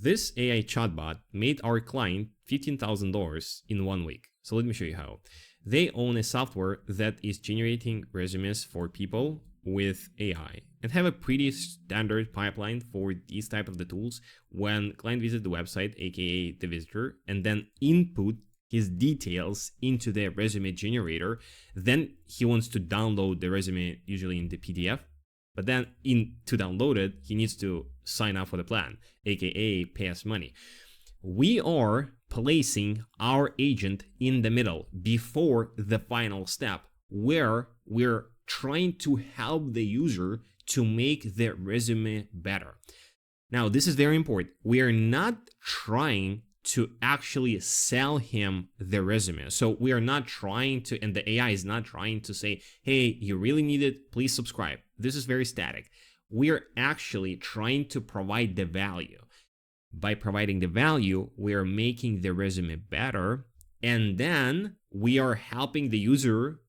this AI chatbot made our client $15,000 in 1 week. So let me show you how. They own a software that is generating resumes for people with AI and have a pretty standard pipeline for these type of the tools. When client visits the website, aka the visitor, and then input his details into the resume generator, then he wants to download the resume, usually in the PDF. But then to download it, he needs to sign up for the plan, aka pay us money. We are placing our agent in the middle before the final step, where we're trying to help the user to make their resume better. Now, this is very important. We are not trying to actually sell him the resume. So we are not trying to, and the AI is not trying to say, hey, you really need it, please subscribe. This is very static. We are actually trying to provide the value. By providing the value, we are making the resume better, and then we are helping the user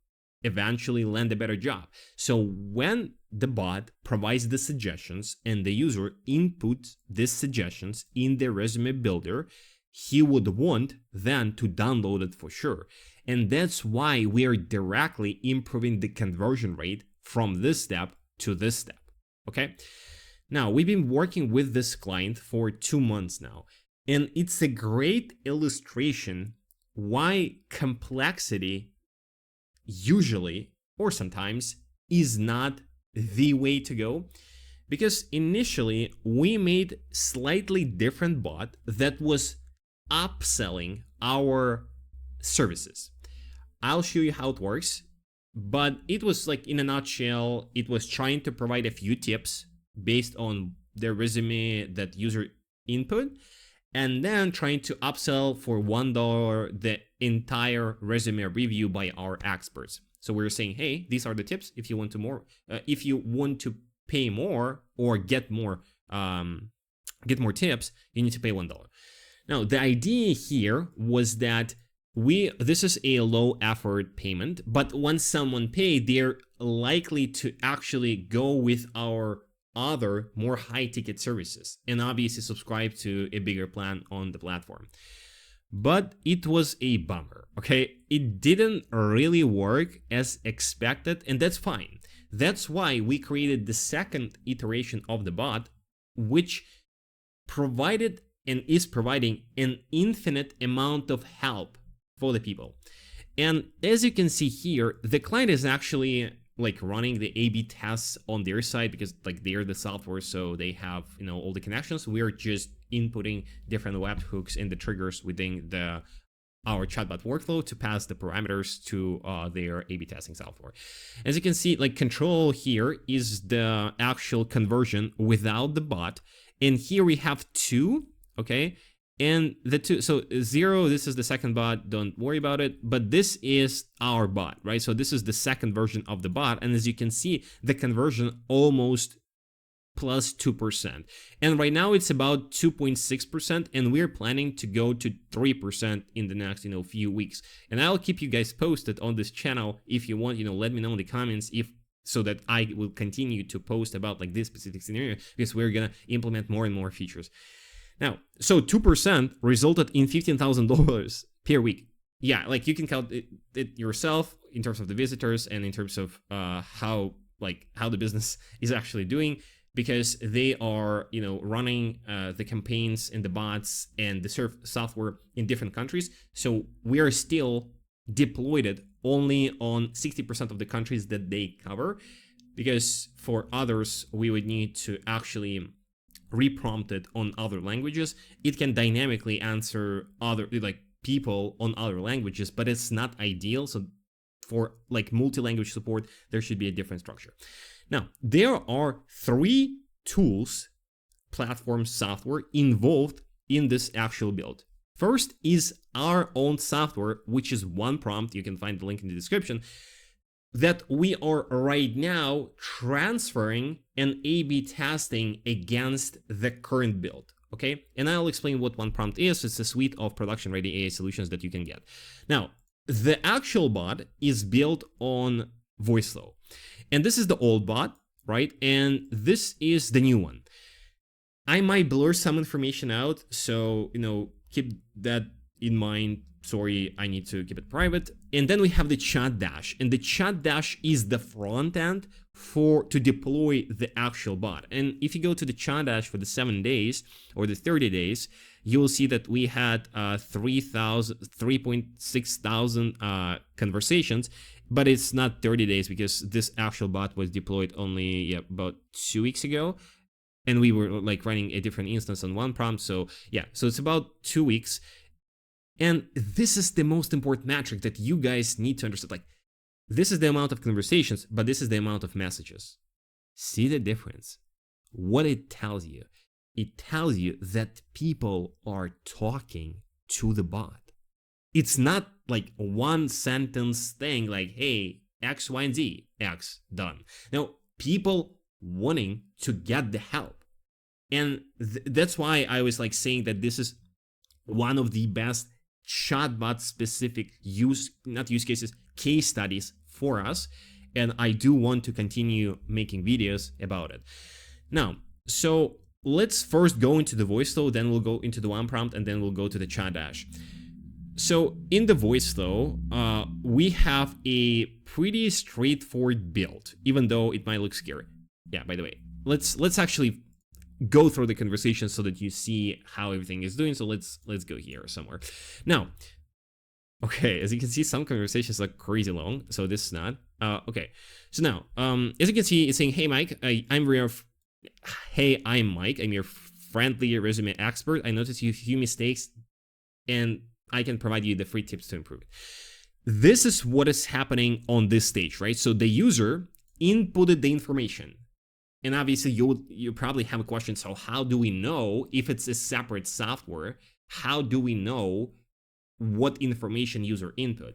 eventually land a better job. So when the bot provides the suggestions and the user inputs these suggestions in the resume builder, he would want then to download it for sure. And that's why we are directly improving the conversion rate from this step to this step. Okay. Now, we've been working with this client for 2 months now, and it's a great illustration why complexity usually, or sometimes, is not the way to go. Because initially, we made slightly different bot that was upselling our services. I'll show you how it works, but it was like, in a nutshell, it was trying to provide a few tips based on the resume that user input, and then trying to upsell for $1 the entire resume review by our experts. So we're saying, hey, these are the tips. If you want to pay more or get more tips, you need to pay $1. Now, the idea here was that this is a low effort payment, but once someone pays, they're likely to actually go with our other more high ticket services and obviously subscribe to a bigger plan on the platform. But it was a bummer, okay? It didn't really work as expected, and that's fine. That's why we created the second iteration of the bot, which provided and is providing an infinite amount of help for the people. And as you can see here, the client is actually like running the A/B tests on their side because like they're the software, so they have, you know, all the connections. We're just inputting different webhooks and the triggers within our chatbot workflow to pass the parameters to their A/B testing software. As you can see, like control here is the actual conversion without the bot, and here we have 2, okay? And the 2, so 0, this is the second bot, don't worry about it, but this is our bot, right? So this is the second version of the bot, and as you can see, the conversion almost plus 2%. And right now it's about 2.6%, and we're planning to go to 3% in the next, few weeks. And I'll keep you guys posted on this channel. If you want, let me know in the comments so that I will continue to post about like this specific scenario, because we're gonna implement more and more features. Now, so 2% resulted in $15,000 per week. Yeah, like you can count it yourself in terms of the visitors and in terms of how the business is actually doing, because they are, running the campaigns and the bots and the software in different countries. So we are still deployed only on 60% of the countries that they cover, because for others, we would need to actually reprompt it on other languages. It can dynamically answer other people on other languages, but it's not ideal. So for like multi-language support, there should be a different structure. Now, there are 3 tools, platforms, software involved in this actual build. First is our own software, which is one prompt. You can find the link in the description, that we are right now transferring and A/B testing against the current build, okay? And I'll explain what one prompt is. It's a suite of production-ready AI solutions that you can get. Now, the actual bot is built on Voiceflow. And this is the old bot, right? And this is the new one. I might blur some information out, so keep that in mind. Sorry, I need to keep it private. And then we have the ChatDash, and the ChatDash is the front end to deploy the actual bot. And if you go to the ChatDash for the 7 days or the 30 days, you will see that we had 3.6 thousand conversations, but it's not 30 days because this actual bot was deployed only about 2 weeks ago. And we were like running a different instance on one prompt. So so it's about 2 weeks. And this is the most important metric that you guys need to understand. Like, this is the amount of conversations, but this is the amount of messages. See the difference? What it tells you? It tells you that people are talking to the bot. It's not like a one sentence thing like, hey, X, Y, and Z, X, done. Now, people wanting to get the help. And that's why I was like saying that this is one of the best chatbot specific case studies for us, and I do want to continue making videos about it. Now, so let's first go into the Voiceflow, then we'll go into the one prompt, and then we'll go to the ChatDash. So in the Voiceflow, we have a pretty straightforward build, even though it might look scary. Yeah, by the way, let's actually go through the conversation so that you see how everything is doing. So let's go here somewhere. Now, okay, as you can see, some conversations are crazy long, so this is not. Okay, so now, as you can see, it's saying, hey Mike, I'm Mike, I'm your friendly resume expert. I noticed you few mistakes, and I can provide you the free tips to improve it. This is what is happening on this stage, right? So the user inputted the information. And obviously you probably have a question, so how do we know if it's a separate software? How do we know what information user input?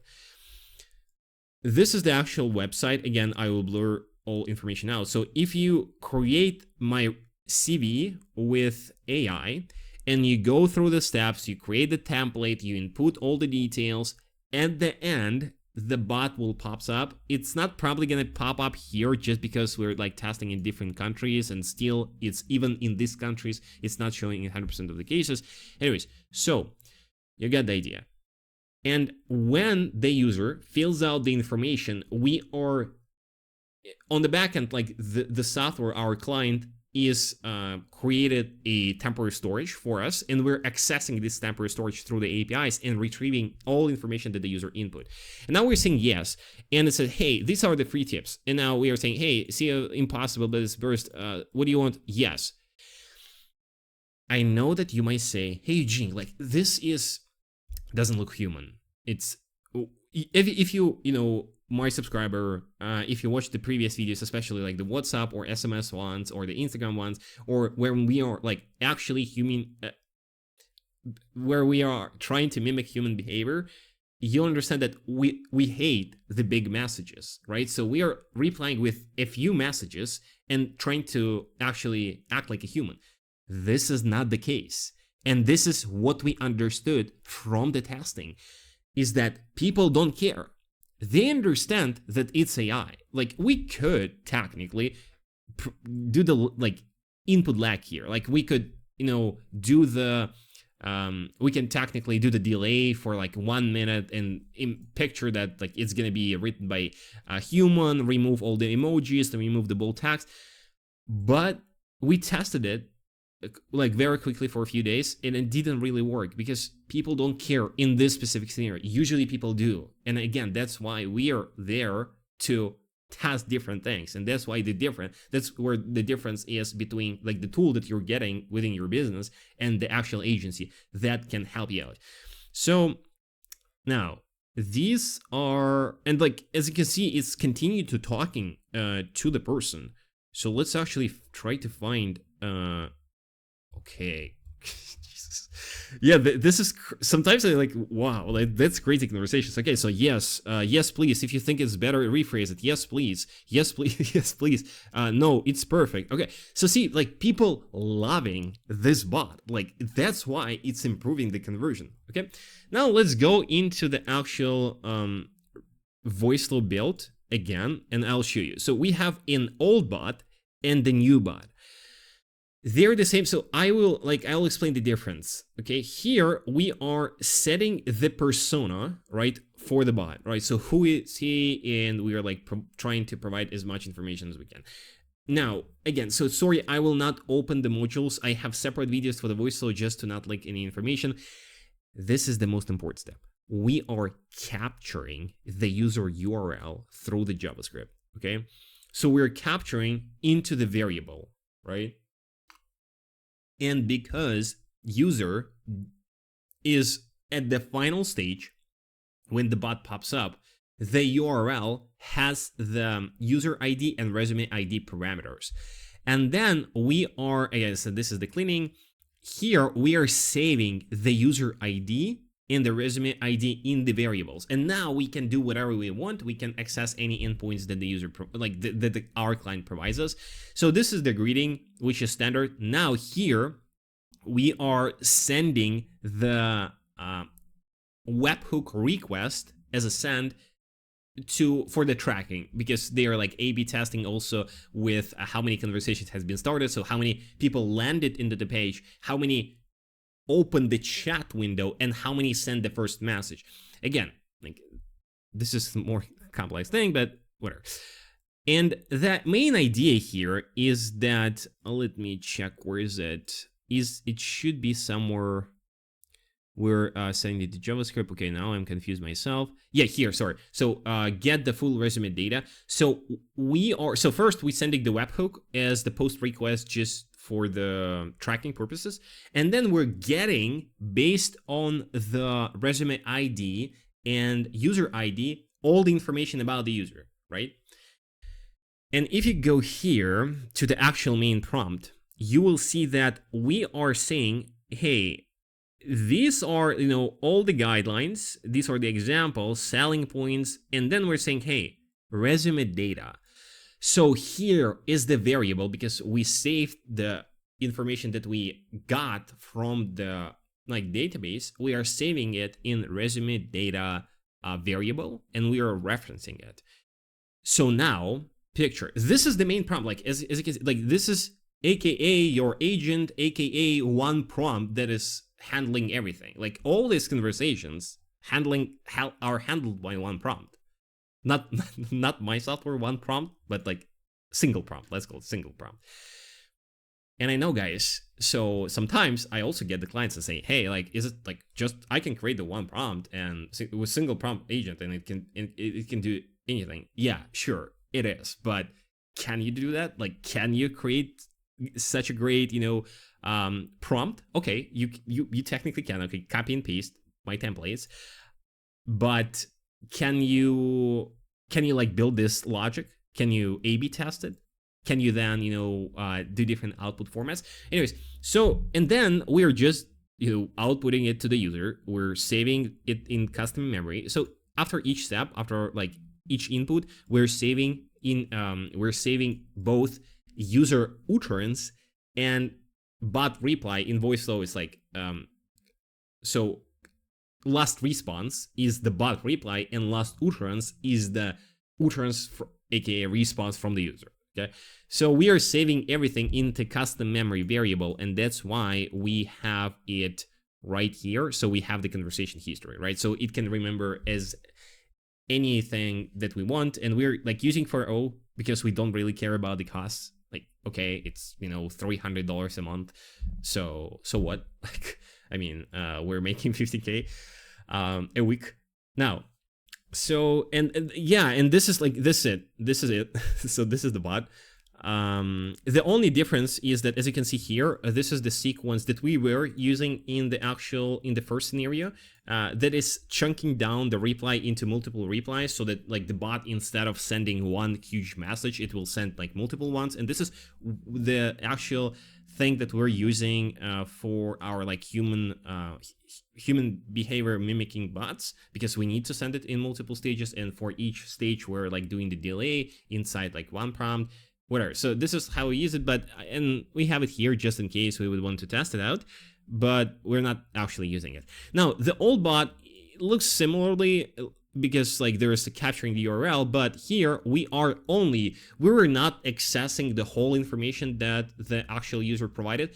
This is the actual website. Again, I will blur all information out. So if you create my CV with AI and you go through the steps, you create the template, you input all the details, at the end, the bot will pops up. It's not probably gonna pop up here just because we're like testing in different countries, and still it's even in these countries, it's not showing in 100% of the cases. Anyways, so you get the idea. And when the user fills out the information, we are on the backend, like the software, our client is created a temporary storage for us, and we're accessing this temporary storage through the APIs and retrieving all information that the user input. And now we're saying yes, and it said, hey, these are the free tips. And now we are saying, hey, see impossible but it's burst, what do you want? Yes. I know that you might say, hey Eugene, like this doesn't look human. It's if you my subscriber, if you watch the previous videos, especially like the WhatsApp or SMS ones or the Instagram ones, or where we are like actually human, where we are trying to mimic human behavior, you'll understand that we hate the big messages, right? So we are replying with a few messages and trying to actually act like a human. This is not the case. And this is what we understood from the testing, is that people don't care. They understand that it's AI. Like, we could technically do the like input lag here. Like, we could, do the we can technically do the delay for like 1 minute and picture that like it's gonna be written by a human, remove all the emojis, then remove the bold text. But we tested it like very quickly for a few days, and it didn't really work because people don't care in this specific scenario. Usually people do. And again, that's why we are there to test different things. And that's why that's where the difference is between like the tool that you're getting within your business and the actual agency that can help you out. So now these are, and like, as you can see, it's continued to talking to the person. So let's actually try to find, okay. Jesus. Yeah, this is sometimes I like, wow, like, that's crazy conversations. Okay, so yes, yes, please. If you think it's better, rephrase it. Yes, please. Yes, please. Yes, please. No, it's perfect. Okay, so see, like, people loving this bot. Like, that's why it's improving the conversion. Okay, now let's go into the actual Voiceflow build again, and I'll show you. So we have an old bot and the new bot. They're the same. So I'll explain the difference. Okay, here we are setting the persona, right, for the bot, right? So who is he? And we are like trying to provide as much information as we can. Now, again, so sorry, I will not open the modules. I have separate videos for the Voiceflow just to not leak any information. This is the most important step. We are capturing the user URL through the JavaScript, okay? So we're capturing into the variable, right? And because user is at the final stage, when the bot pops up, the URL has the user ID and resume ID parameters. And then we are, again, so this is the cleaning. Here we are saving the user ID and the resume ID in the variables. And now we can do whatever we want. We can access any endpoints that the user, that our client provides us. So this is the greeting, which is standard. Now here we are sending the webhook request as a send for the tracking, because they are like A/B testing also with how many conversations has been started, so how many people landed into the page, how many open the chat window, and how many send the first message. Again, like this is a more complex thing, but whatever. And the main idea here is that let me check, where is it? It should be somewhere. We're sending it to JavaScript. Okay, now I'm confused myself. Yeah, here, sorry. So get the full resume data. So first we sending the webhook as the post request just for the tracking purposes. And then we're getting, based on the resume ID and user ID, all the information about the user, right? And if you go here to the actual main prompt, you will see that we are saying, hey, these are, all the guidelines. These are the examples, selling points. And then we're saying, hey, resume data. So here is the variable, because we saved the information that we got from the database. We are saving it in resume data variable, and we are referencing it. So now picture, this is the main prompt. As you can see, this is AKA your agent, AKA one prompt that is handling everything. All these conversations are handled by one prompt. Not my software one prompt, but single prompt. Let's call it single prompt. And I know, guys, so sometimes I also get the clients and say, hey, is it just I can create the one prompt and with single prompt agent and it can do anything? Yeah, sure, it is. But can you do that? Can you create such a great, prompt? Okay, you technically can. Okay, copy and paste my templates, but can you build this logic? Can you A/B test it? Can you then do different output formats? Anyways, so and then we're just outputting it to the user. We're saving it in custom memory. So after each step, after each input, we're saving both user utterance and bot reply. In Voiceflow is so last response is the bot reply and last utterance is the utterance aka response from the user. Okay, so we are saving everything into custom memory variable, and that's why we have it right here. So we have the conversation history, right? So it can remember as anything that we want, and we're using for O because we don't really care about the costs. Okay, it's $300 a month, so what? We're making 50K a week now. So and yeah, and this is this is it. So this is the bot. The only difference is that, as you can see here, this is the sequence that we were using in the first scenario, that is chunking down the reply into multiple replies, so that the bot, instead of sending one huge message, it will send multiple ones. And this is the actual thing that we're using for our human behavior mimicking bots, because we need to send it in multiple stages, and for each stage we're doing the delay inside one prompt, whatever. So this is how we use it, and we have it here just in case we would want to test it out, but we're not actually using it. Now, the old bot looks similarly because like there's capturing the URL, but here we were not accessing the whole information that the actual user provided,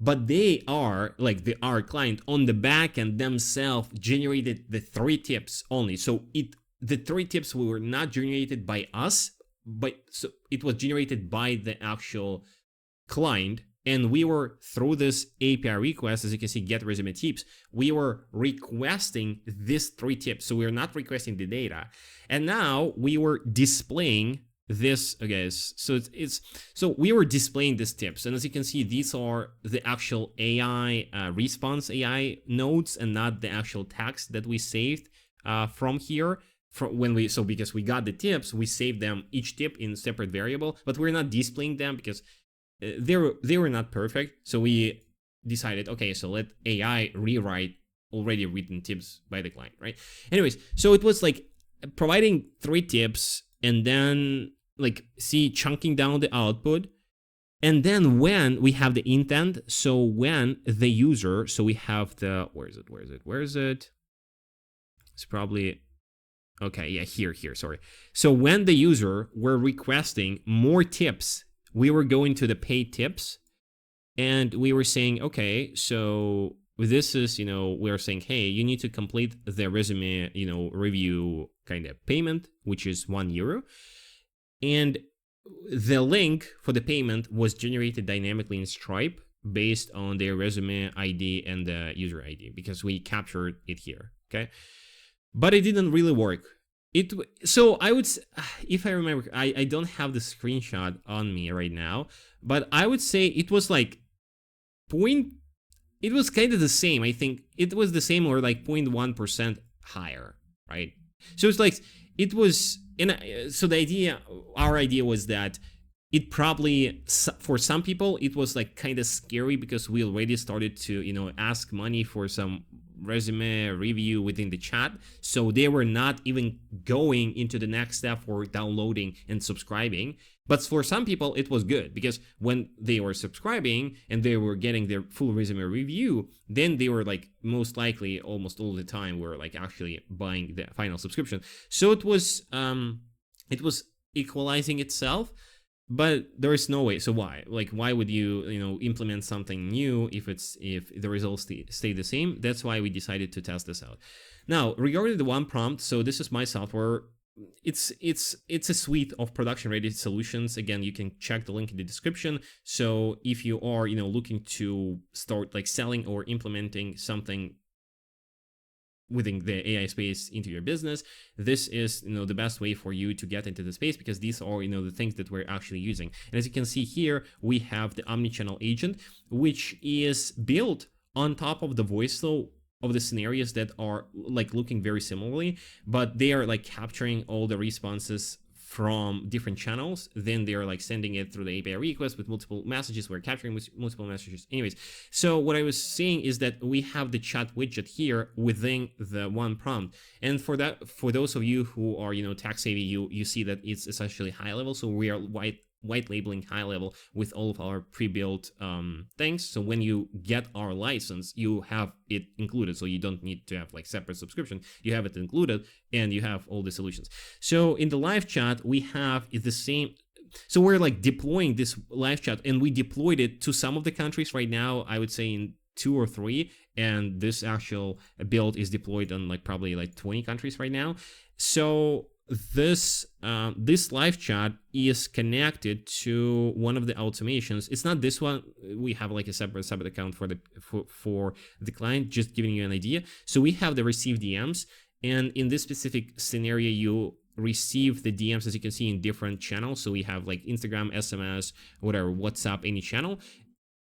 but they are like our client on the back end themselves generated the 3 tips only. So the 3 tips were not generated by us, but so it was generated by the actual client. And we were, through this API request, as you can see, get resume tips, we were requesting these 3 tips. So we're not requesting the data. And now we were displaying this, okay, so we were displaying these tips. And as you can see, these are the actual AI response AI nodes and not the actual text that we saved from here. Because we got the tips, we saved them, each tip in separate variable, but we're not displaying them because they were not perfect. So we decided, okay, so let AI rewrite already written tips by the client, right? Anyways, so it was like providing 3 tips and then like chunking down the output. And then when we have the intent, so when the user, so we have the, where is it? It's probably, okay, yeah, here, sorry. So when the user were requesting more tips, we were going to the paid tips and we were saying, okay, so this is, we are saying, hey, you need to complete the resume, review kind of payment, which is €1. And the link for the payment was generated dynamically in Stripe based on their resume ID and the user ID, because we captured it here, okay? But it didn't really work. So I would, if I remember, I don't have the screenshot on me right now, but I would say it was like it was kind of the same. I think it was the same or like 0.1% higher, right? So it's like, it was, so our idea was that it probably, for some people, it was like kind of scary because we already started to, ask money for some resume review within the chat. So they were not even going into the next step for downloading and subscribing. But for some people, it was good because when they were subscribing and they were getting their full resume review, then they were like most likely almost all the time were like actually buying the final subscription. So it was equalizing itself. But there is no way. So why? Like, why would you, implement something new if the results stay the same? That's why we decided to test this out. Now, regarding the one prompt, so this is my software. It's a suite of production-ready solutions. Again, you can check the link in the description. So if you are, looking to start like selling or implementing something within the AI space into your business, this is the best way for you to get into the space, because these are the things that we're actually using. And as you can see here, we have the omnichannel agent, which is built on top of the Voiceflow of the scenarios that are like looking very similarly, but they are like capturing all the responses from different channels. Then they're like sending it through the API request with multiple messages. We're capturing multiple messages. Anyways, so what I was saying is that we have the chat widget here within the one prompt. And for those of you who are, tech savvy, you see that it's essentially high level. So we are white labeling high level with all of our pre-built things. So when you get our license, you have it included. So you don't need to have like separate subscription. You have it included and you have all the solutions. So in the live chat, we have the same. So we're like deploying this live chat, and we deployed it to some of the countries right now, I would say in 2 or 3. And this actual build is deployed on like probably like 20 countries right now. So this live chat is connected to one of the automations. It's not this one. We have like a separate account for the client, just giving you an idea. So we have the receive DMs, and in this specific scenario, you receive the DMs, as you can see, in different channels. So we have like Instagram, SMS, whatever, WhatsApp, any channel.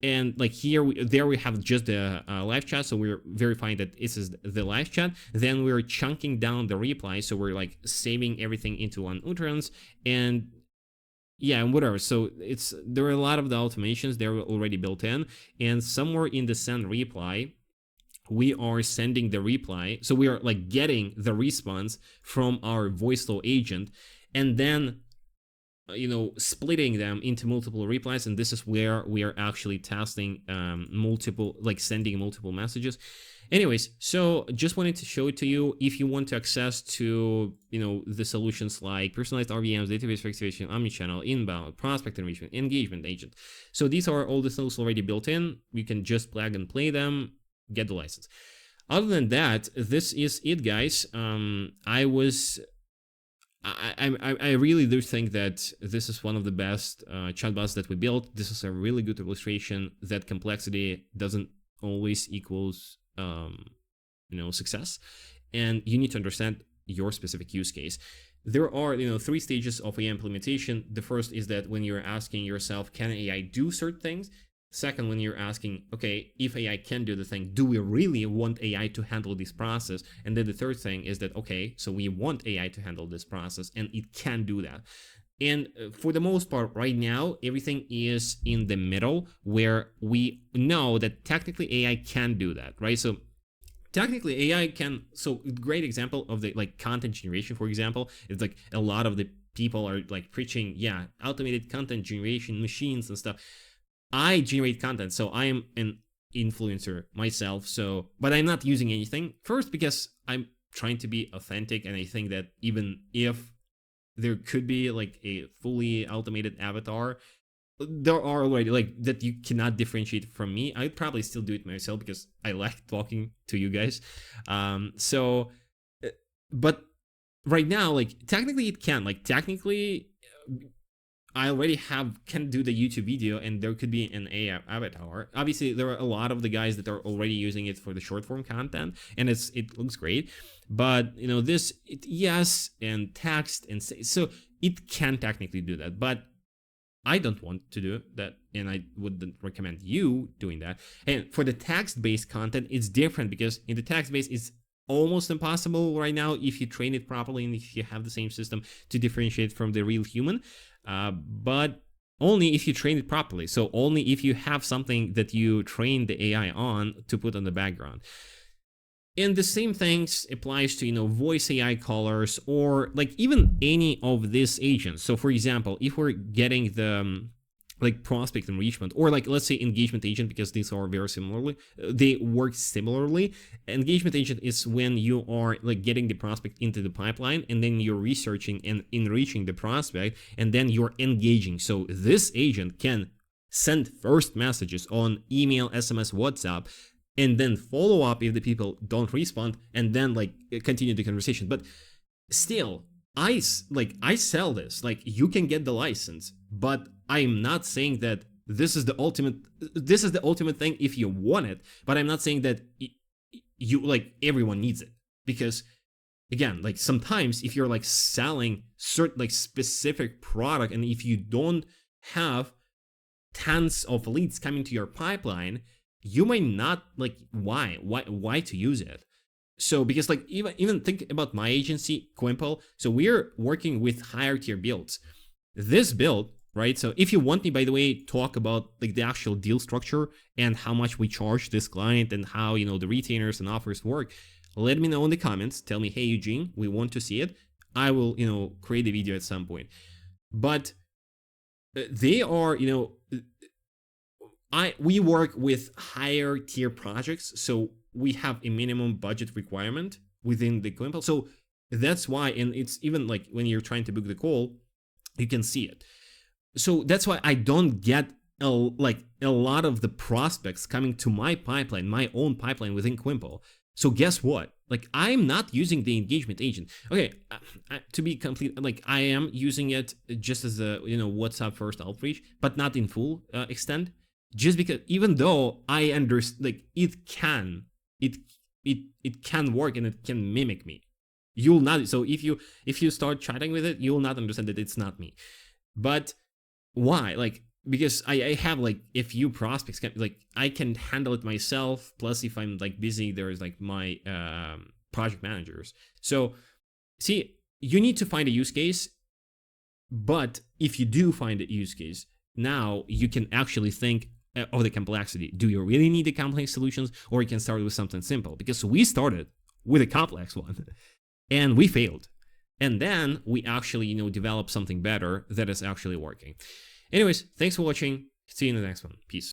And like here, we have just the live chat. So we're verifying that this is the live chat. Then we're chunking down the reply. So we're like saving everything into one utterance and yeah, and whatever. So there are a lot of the automations, they're already built in. And somewhere in the send reply, we are sending the reply. So we are like getting the response from our Voiceflow agent. And then splitting them into multiple replies, and this is where we are actually testing sending multiple messages. Anyways, so just wanted to show it to you. If you want to access to the solutions like personalized RVMs, database activation, omnichannel, inbound, prospect enrichment, engagement agent, so these are all the tools already built in. You can just plug and play them, get the license. Other than that, this is it, guys. I really do think that this is one of the best chatbots that we built. This is a really good illustration that complexity doesn't always equals success, and you need to understand your specific use case. There are 3 stages of AI implementation. The first is that when you're asking yourself, can AI do certain things? Second, when you're asking, okay, if AI can do the thing, do we really want AI to handle this process? And then the third thing is that, okay, so we want AI to handle this process and it can do that. And for the most part, right now, everything is in the middle where we know that technically AI can do that, right? So technically AI can, so great example of the content generation, for example, is a lot of the people are preaching, yeah, automated content generation machines and stuff. I generate content, so I am an influencer myself, but I'm not using anything. First, because I'm trying to be authentic, and I think that even if there could be a fully automated avatar, there are already that you cannot differentiate from me. I'd probably still do it myself because I like talking to you guys. But right now, technically it can. Technically, I already can do the YouTube video, and there could be an AI avatar. Obviously, there are a lot of the guys that are already using it for the short form content, and it looks great. But yes, and text and so it can technically do that. But I don't want to do that, and I wouldn't recommend you doing that. And for the text-based content, it's different, because in the text-based, it's almost impossible right now if you train it properly and if you have the same system to differentiate from the real human. But only if you train it properly. So only if you have something that you train the AI on to put on the background. And the same things applies to, voice AI callers, or even any of these agents. So for example, if we're getting the prospect enrichment, or let's say engagement agent, because these are very similarly, they work similarly. Engagement agent is when you are getting the prospect into the pipeline, and then you're researching and enriching the prospect, and then you're engaging. So this agent can send first messages on email, SMS, WhatsApp, and then follow up if the people don't respond, and then continue the conversation. But still, I sell this. You can get the license, but I'm not saying that this is the ultimate thing if you want it. But I'm not saying that you everyone needs it, because again, sometimes if you're selling certain specific product, and if you don't have tons of leads coming to your pipeline, you might not why to use it. So because even think about my agency, Quimple. So we're working with higher tier builds. This build, right? So if you want me, by the way, talk about the actual deal structure and how much we charge this client and how the retainers and offers work, let me know in the comments. Tell me, hey Eugene, we want to see it. I will create a video at some point. But they are we work with higher tier projects, so we have a minimum budget requirement within the Quimple. So that's why, and it's even when you're trying to book the call, you can see it. So that's why I don't get a lot of the prospects coming to my pipeline, my own pipeline within Quimple. So guess what? I'm not using the engagement agent. Okay, to be complete, I am using it just as a WhatsApp first outreach, but not in full extent. Just because, even though I understand, it can work and it can mimic me. You'll not. So if you start chatting with it, you'll not understand that it's not me. But why? Because I have a few prospects. I can handle it myself. Plus, if I'm busy, there's my project managers. So see, you need to find a use case. But if you do find a use case, now you can actually think of the complexity. Do you really need the complex solutions, or you can start with something simple? Because we started with a complex one and we failed. and then we actually, develop something better that is actually working. Anyways, thanks for watching. See you in the next one. Peace.